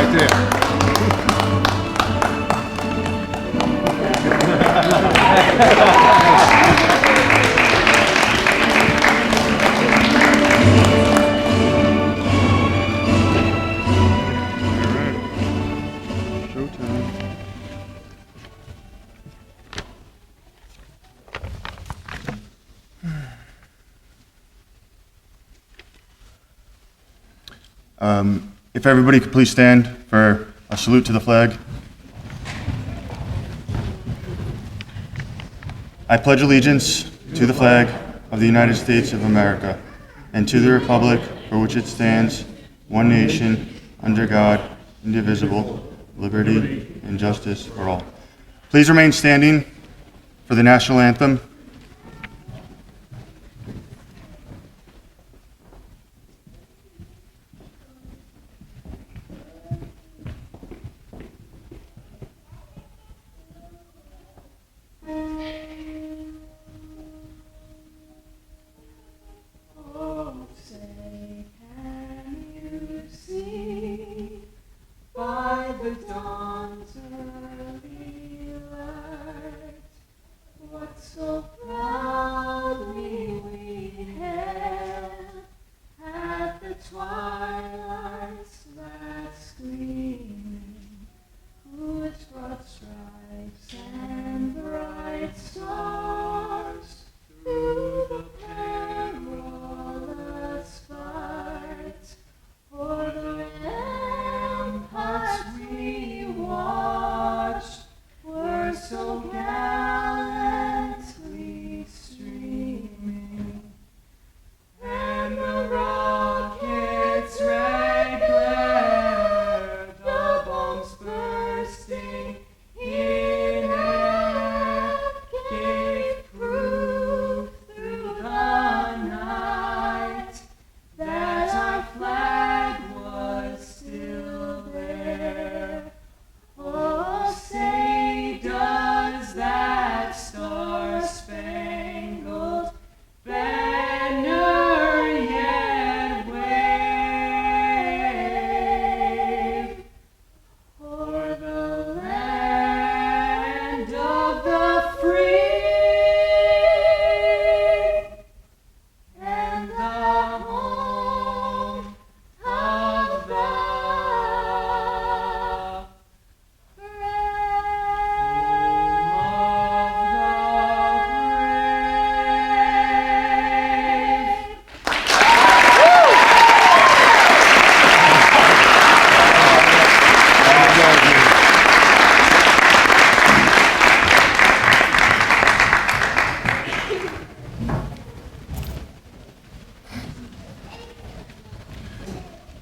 right there. If everybody could please stand for a salute to the flag. I pledge allegiance to the flag of the United States of America and to the republic for which it stands, one nation, under God, indivisible, liberty and justice for all. Please remain standing for the national anthem.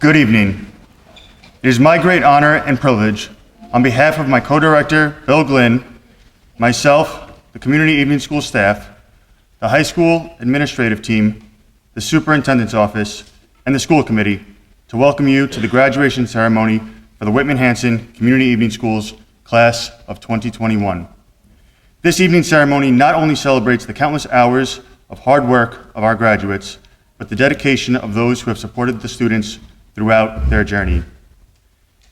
Good evening. It is my great honor and privilege, on behalf of my co-director, Bill Glynn, myself, the Community Evening School staff, the high school administrative team, the superintendent's office, and the school committee, to welcome you to the graduation ceremony for the Whitman-Hanson Community Evening Schools class of 2021. This evening ceremony not only celebrates the countless hours of hard work of our graduates, but the dedication of those who have supported the students throughout their journey.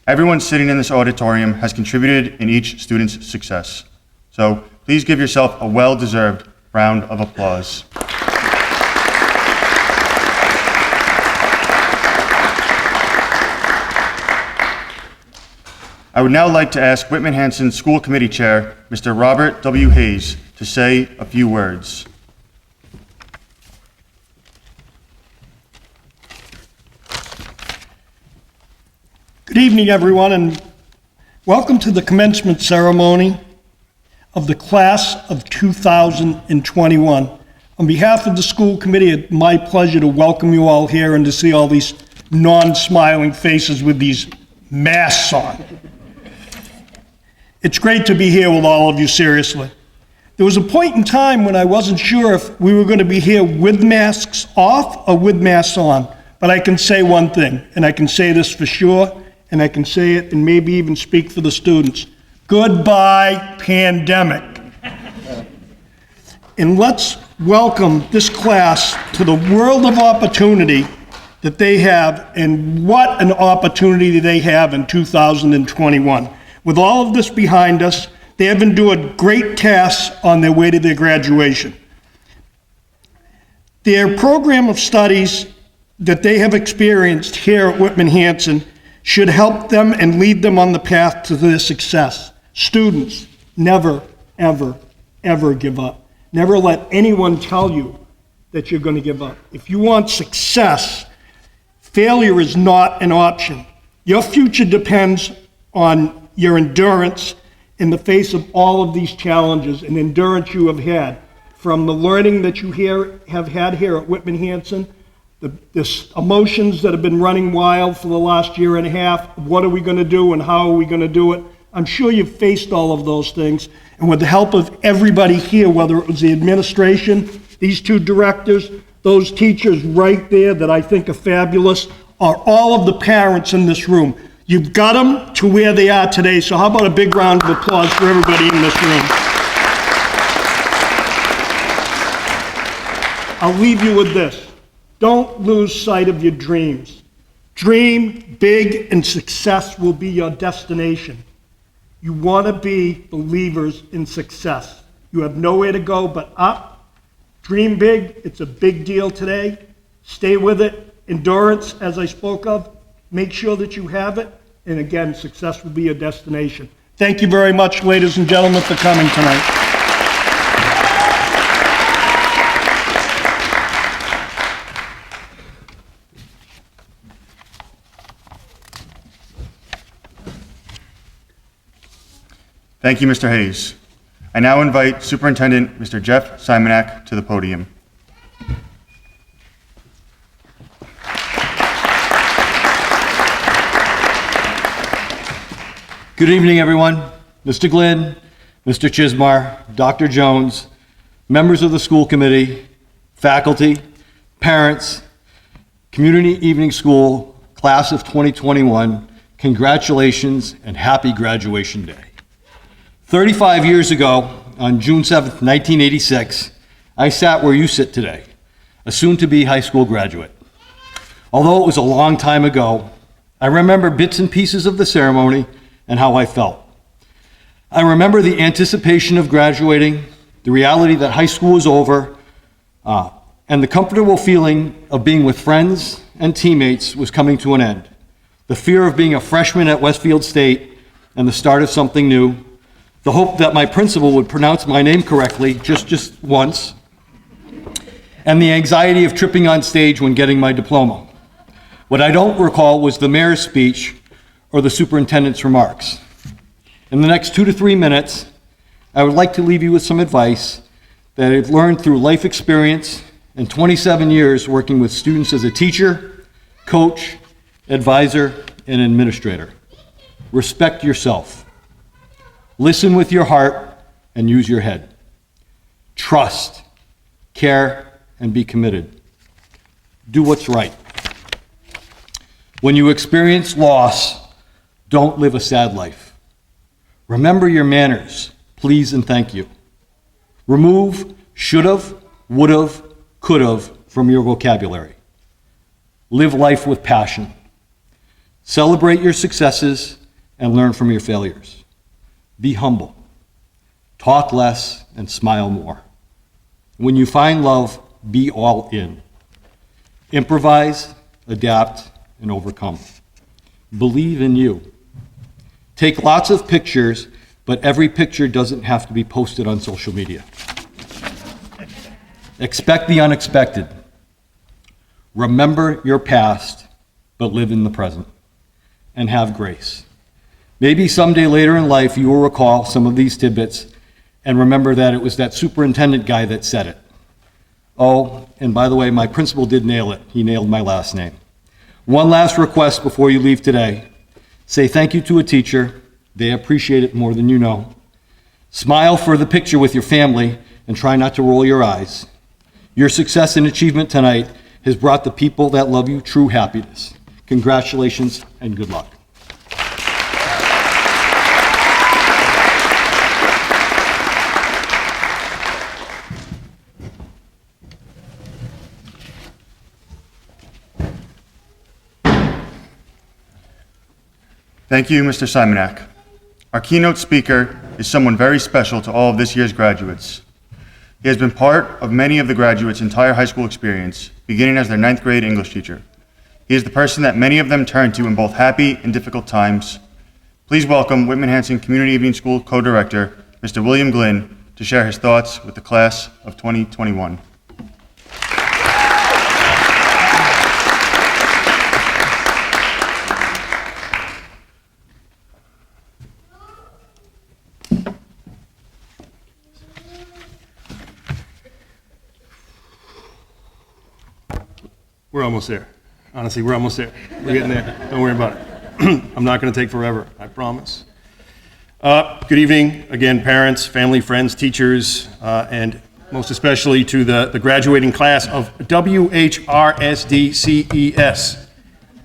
Everyone sitting in this auditorium has contributed in each student's success. So please give yourself a well-deserved round of applause. I would now like to ask Whitman-Hanson School Committee Chair, Mr. Robert W. Hayes, to say a few words. Good evening, everyone, and welcome to the commencement ceremony of the class of 2021. On behalf of the school committee, it's my pleasure to welcome you all here and to see all these non-smiling faces with these masks on. It's great to be here with all of you, seriously. There was a point in time when I wasn't sure if we were going to be here with masks off or with masks on, but I can say one thing, and I can say this for sure, and I can say it and maybe even speak for the students. Goodbye, pandemic. And let's welcome this class to the world of opportunity that they have and what an opportunity they have in 2021. With all of this behind us, they have endured great tasks on their way to their graduation. Their program of studies that they have experienced here at Whitman-Hanson should help them and lead them on the path to their success. Students, never, ever, ever give up. Never let anyone tell you that you're going to give up. If you want success, failure is not an option. Your future depends on your endurance in the face of all of these challenges and endurance you have had. From the learning that you have had here at Whitman-Hanson, the emotions that have been running wild for the last year and a half, what are we going to do and how are we going to do it? I'm sure you've faced all of those things, and with the help of everybody here, whether it was the administration, these two directors, those teachers right there that I think are fabulous, or all of the parents in this room, you've got them to where they are today, so how about a big round of applause for everybody in this room? I'll leave you with this. Don't lose sight of your dreams. Dream big and success will be your destination. You want to be believers in success. You have nowhere to go but up. Dream big. It's a big deal today. Stay with it. Endurance, as I spoke of. Make sure that you have it. And again, success will be your destination. Thank you very much, ladies and gentlemen, for coming tonight. Thank you, Mr. Hayes. I now invite Superintendent Mr. Jeff Simonak to the podium. Good evening, everyone. Mr. Glynn, Mr. Chismar, Dr. Jones, members of the school committee, faculty, parents, Community Evening School, class of 2021, congratulations and happy graduation day. 35 years ago, on June 7th, 1986, I sat where you sit today, a soon-to-be high school graduate. Although it was a long time ago, I remember bits and pieces of the ceremony and how I felt. I remember the anticipation of graduating, the reality that high school was over, and the comfortable feeling of being with friends and teammates was coming to an end. The fear of being a freshman at Westfield State and the start of something new, the hope that my principal would pronounce my name correctly just once, and the anxiety of tripping on stage when getting my diploma. What I don't recall was the mayor's speech or the superintendent's remarks. In the next 2 to 3 minutes, I would like to leave you with some advice that I've learned through life experience and 27 years working with students as a teacher, coach, advisor, and administrator. Respect yourself. Listen with your heart and use your head. Trust, care, and be committed. Do what's right. When you experience loss, don't live a sad life. Remember your manners, please and thank you. Remove should've, would've, could've from your vocabulary. Live life with passion. Celebrate your successes and learn from your failures. Be humble. Talk less and smile more. When you find love, be all in. Improvise, adapt, and overcome. Believe in you. Take lots of pictures, but every picture doesn't have to be posted on social media. Expect the unexpected. Remember your past, but live in the present. And have grace. Maybe someday later in life you will recall some of these tidbits and remember that it was that superintendent guy that said it. Oh, and by the way, my principal did nail it. He nailed my last name. One last request before you leave today. Say thank you to a teacher. They appreciate it more than you know. Smile for the picture with your family and try not to roll your eyes. Your success and achievement tonight has brought the people that love you true happiness. Congratulations and good luck. Thank you, Mr. Simonak. Our keynote speaker is someone very special to all of this year's graduates. He has been part of many of the graduates' entire high school experience, beginning as their 9th grade English teacher. He is the person that many of them turn to in both happy and difficult times. Please welcome Whitman-Hanson Community Evening School Co-Director, Mr. William Glynn, to share his thoughts with the class of 2021. We're almost there. Honestly, we're almost there. We're getting there. Don't worry about it. I'm not going to take forever, I promise. Good evening, again, parents, family, friends, teachers, and most especially to the graduating class of WHRSDCES,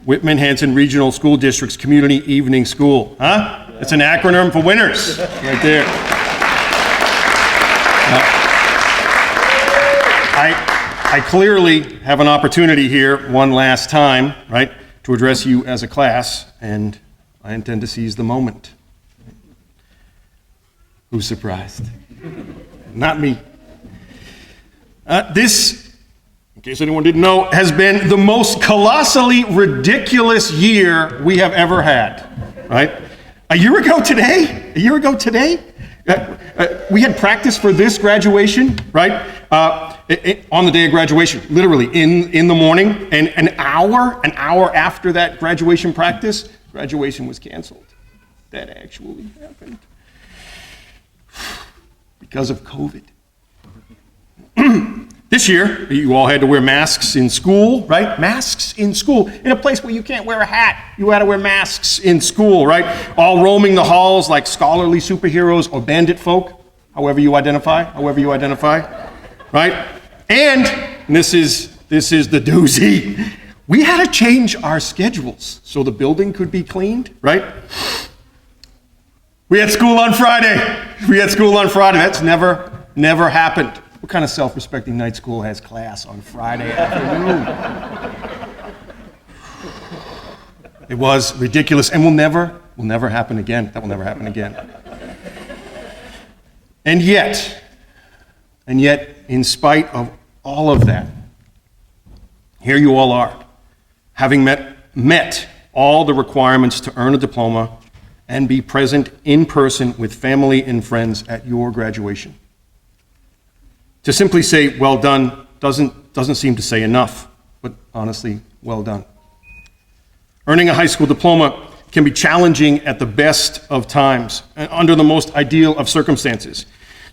Whitman-Hanson Regional School District's Community Evening School. Huh? It's an acronym for winners, right there. I clearly have an opportunity here one last time, right, to address you as a class, and I intend to seize the moment. Who's surprised? Not me. This, in case anyone didn't know, has been the most colossally ridiculous year we have ever had, right? A year ago today, we had practice for this graduation, right? On the day of graduation, literally in the morning, and an hour after that graduation practice, graduation was canceled. That actually happened because of COVID. This year, you all had to wear masks in school, right? Masks in school. In a place where you can't wear a hat, you had to wear masks in school, right? All roaming the halls like scholarly superheroes or bandit folk, however you identify, right? And this is the doozy. We had to change our schedules so the building could be cleaned, right? We had school on Friday. That's never happened. What kind of self-respecting night school has class on Friday afternoon? It was ridiculous and will never happen again. That will never happen again. And yet, in spite of all of that, here you all are, having met all the requirements to earn a diploma and be present in person with family and friends at your graduation. To simply say, well done, doesn't seem to say enough, but honestly, well done. Earning a high school diploma can be challenging at the best of times and under the most ideal of circumstances.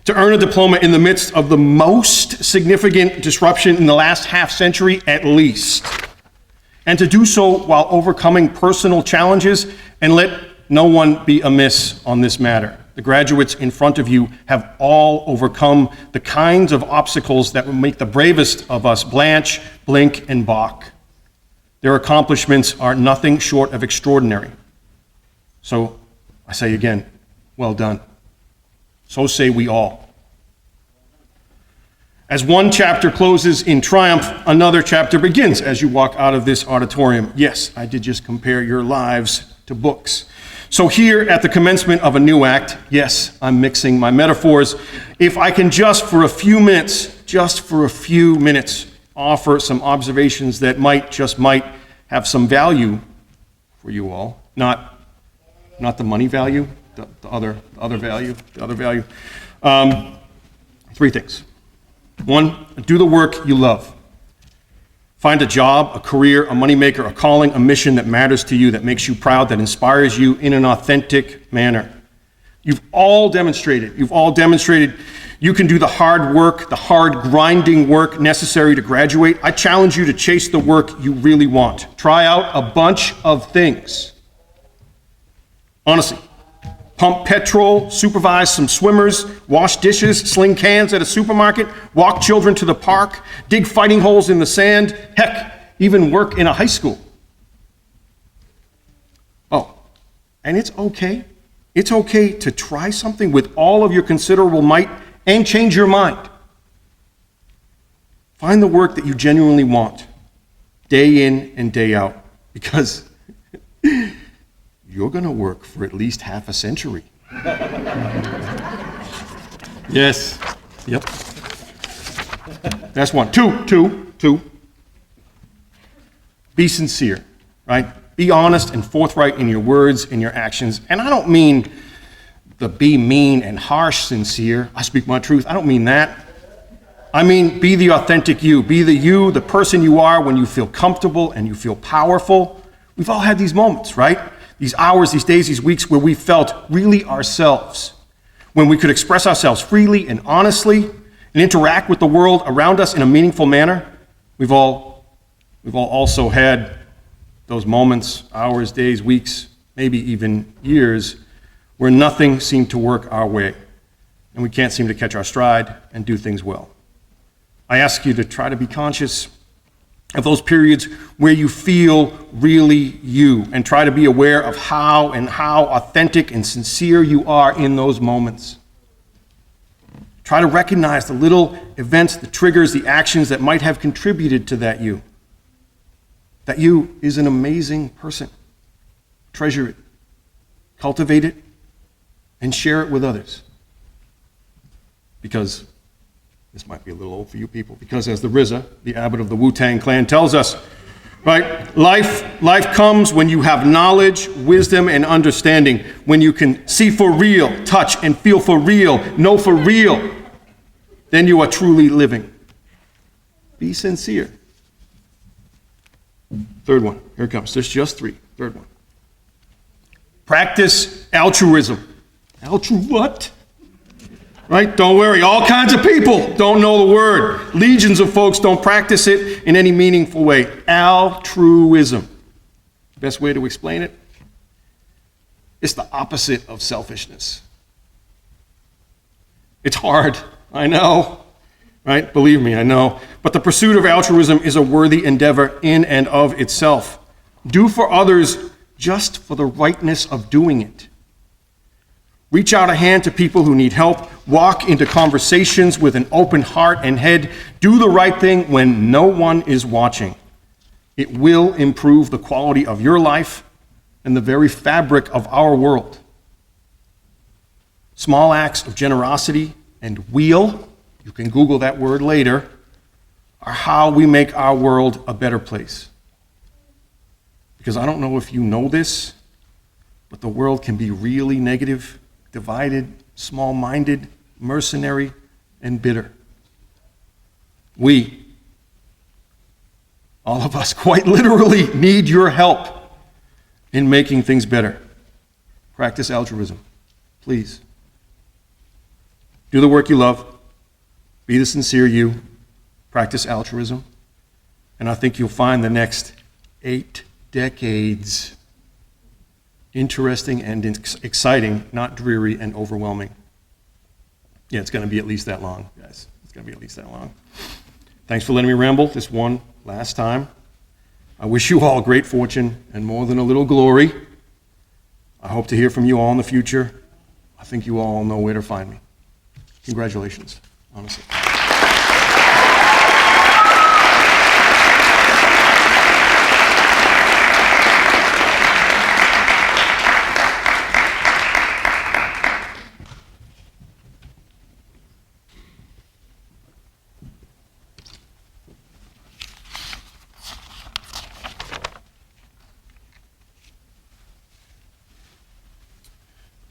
To earn a diploma in the midst of the most significant disruption in the last half century at least, and to do so while overcoming personal challenges, and let no one be amiss on this matter. The graduates in front of you have all overcome the kinds of obstacles that will make the bravest of us blanch, blink, and balk. Their accomplishments are nothing short of extraordinary. So I say again, well done. So say we all. As one chapter closes in triumph, another chapter begins as you walk out of this auditorium. Yes, I did just compare your lives to books. So here at the commencement of a new act, yes, I'm mixing my metaphors. If I can just for a few minutes, offer some observations that might have some value for you all. Not the money value, the other value. Three things. One, do the work you love. Find a job, a career, a moneymaker, a calling, a mission that matters to you, that makes you proud, that inspires you in an authentic manner. You've all demonstrated you can do the hard work, the hard grinding work necessary to graduate. I challenge you to chase the work you really want. Try out a bunch of things. Honestly, pump petrol, supervise some swimmers, wash dishes, sling cans at a supermarket, walk children to the park, dig fighting holes in the sand, heck, even work in a high school. Oh, and it's okay. It's okay to try something with all of your considerable might and change your mind. Find the work that you genuinely want, day in and day out, because you you're going to work for at least half a century. Yes. Yep. That's one. Two. Be sincere, right? Be honest and forthright in your words and your actions. And I don't mean the be mean and harsh sincere. I speak my truth. I don't mean that. I mean, be the authentic you. Be the person you are when you feel comfortable and you feel powerful. We've all had these moments, right? These hours, these days, these weeks where we felt really ourselves, when we could express ourselves freely and honestly and interact with the world around us in a meaningful manner. We've all also had those moments, hours, days, weeks, maybe even years, where nothing seemed to work our way and we can't seem to catch our stride and do things well. I ask you to try to be conscious of those periods where you feel really you, and try to be aware of how authentic and sincere you are in those moments. Try to recognize the little events, the triggers, the actions that might have contributed to that you. That you is an amazing person. Treasure it, cultivate it, and share it with others. Because this might be a little old for you people, because as the RZA, the abbot of the Wu-Tang Clan, tells us, right, life comes when you have knowledge, wisdom, and understanding, when you can see for real, touch and feel for real, know for real, then you are truly living. Be sincere. Third one, here it comes. There's just three. Third one. Practice altruism. What? Right? Don't worry. All kinds of people don't know the word. Legions of folks don't practice it in any meaningful way. Altruism. Best way to explain it? It's the opposite of selfishness. It's hard. I know. Right? Believe me, I know. But the pursuit of altruism is a worthy endeavor in and of itself. Do for others just for the rightness of doing it. Reach out a hand to people who need help. Walk into conversations with an open heart and head. Do the right thing when no one is watching. It will improve the quality of your life and the very fabric of our world. Small acts of generosity and wheel, you can Google that word later, are how we make our world a better place. Because I don't know if you know this, but the world can be really negative, divided, small-minded, mercenary, and bitter. We, all of us, quite literally need your help in making things better. Practice altruism, please. Do the work you love. Be the sincere you. Practice altruism. And I think you'll find the next 8 decades interesting and exciting, not dreary and overwhelming. Yeah, it's going to be at least that long, guys. It's going to be at least that long. Thanks for letting me ramble this one last time. I wish you all great fortune and more than a little glory. I hope to hear from you all in the future. I think you all know where to find me. Congratulations, honestly.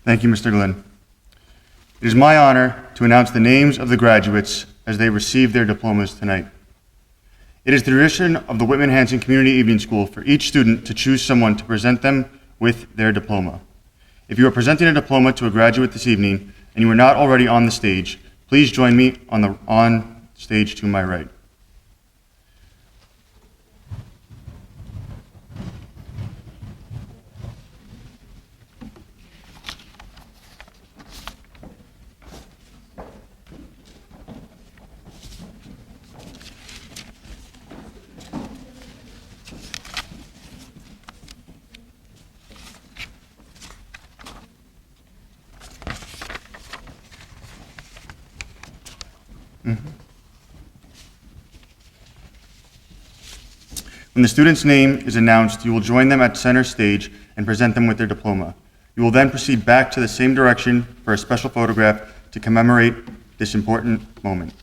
Thank you, Mr. Glenn. It is my honor to announce the names of the graduates as they receive their diplomas tonight. It is the tradition of the Whitman-Hanson Community Evening School for each student to choose someone to present them with their diploma. If you are presenting a diploma to a graduate this evening and you are not already on the stage, please join me on stage to my right. When the student's name is announced, you will join them at center stage and present them with their diploma. You will then proceed back to the same direction for a special photograph to commemorate this important moment.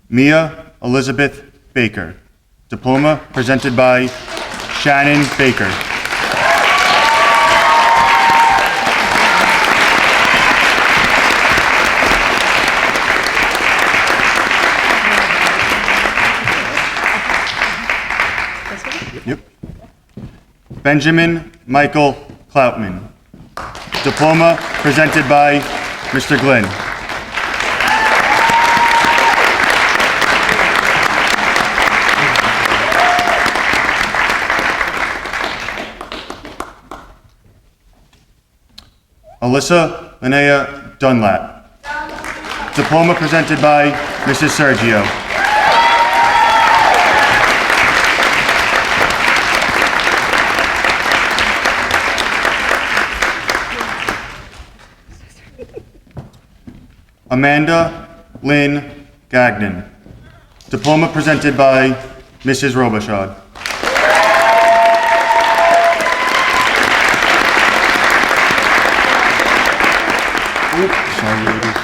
Mia Elizabeth Baker. Diploma presented by Shannon Baker. Yep. Benjamin Michael Cloutman. Diploma presented by Mr. Glynn. Alyssa Linnea Dunlap. Diploma presented by Mrs. Sergio. Amanda Lynn Gagnon. Diploma presented by Mrs. Robichaud. Sorry, ladies.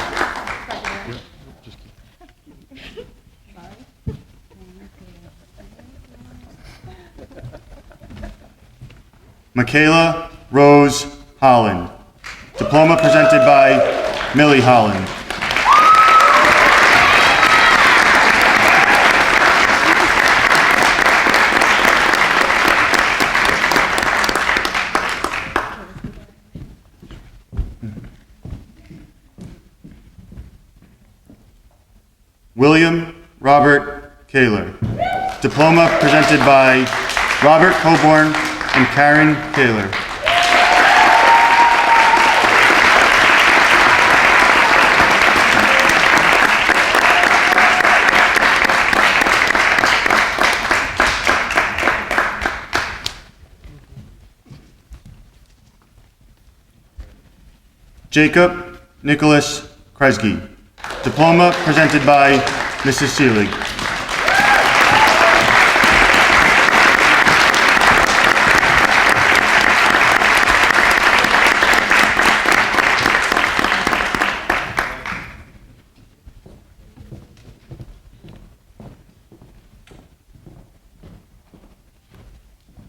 Michaela Rose Holland. Diploma presented by Millie Holland. William Robert Kaler. Diploma presented by Robert Coburn and Karen Kaler. Jacob Nicholas Kresge. Diploma presented by Mrs. Seelig.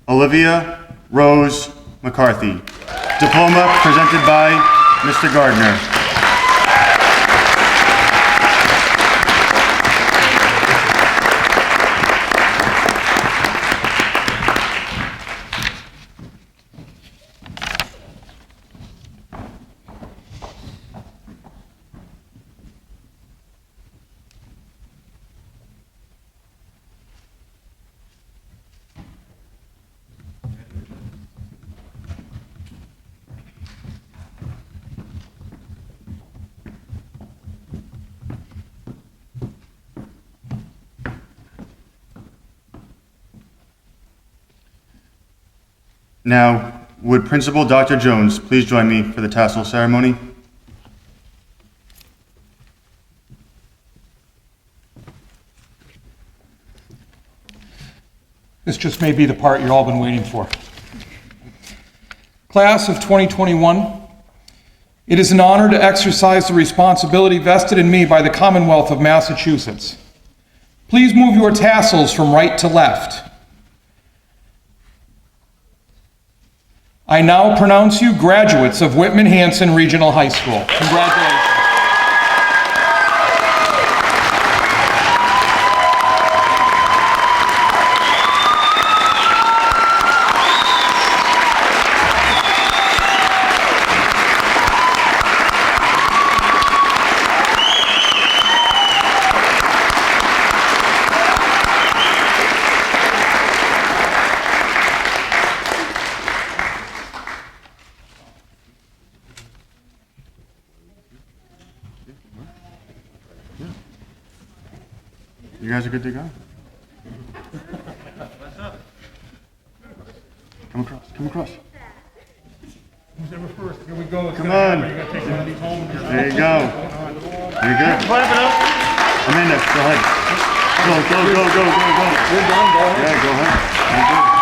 Olivia Rose McCarthy. Diploma presented by Mr. Gardner. Now, would Principal Dr. Jones please join me for the Tassel Ceremony? This just may be the part you've all been waiting for. Class of 2021, it is an honor to exercise the responsibility vested in me by the Commonwealth of Massachusetts. Please move your tassels from right to left. I now pronounce you graduates of Whitman-Hanson Regional High School. Congratulations. You guys are good to go? Come across, come across. Who's ever first? Here we go. Come on. There you go. You're good. Clap it up. Amanda, go ahead. Go. You're done, go ahead. Yeah, go ahead. You're good.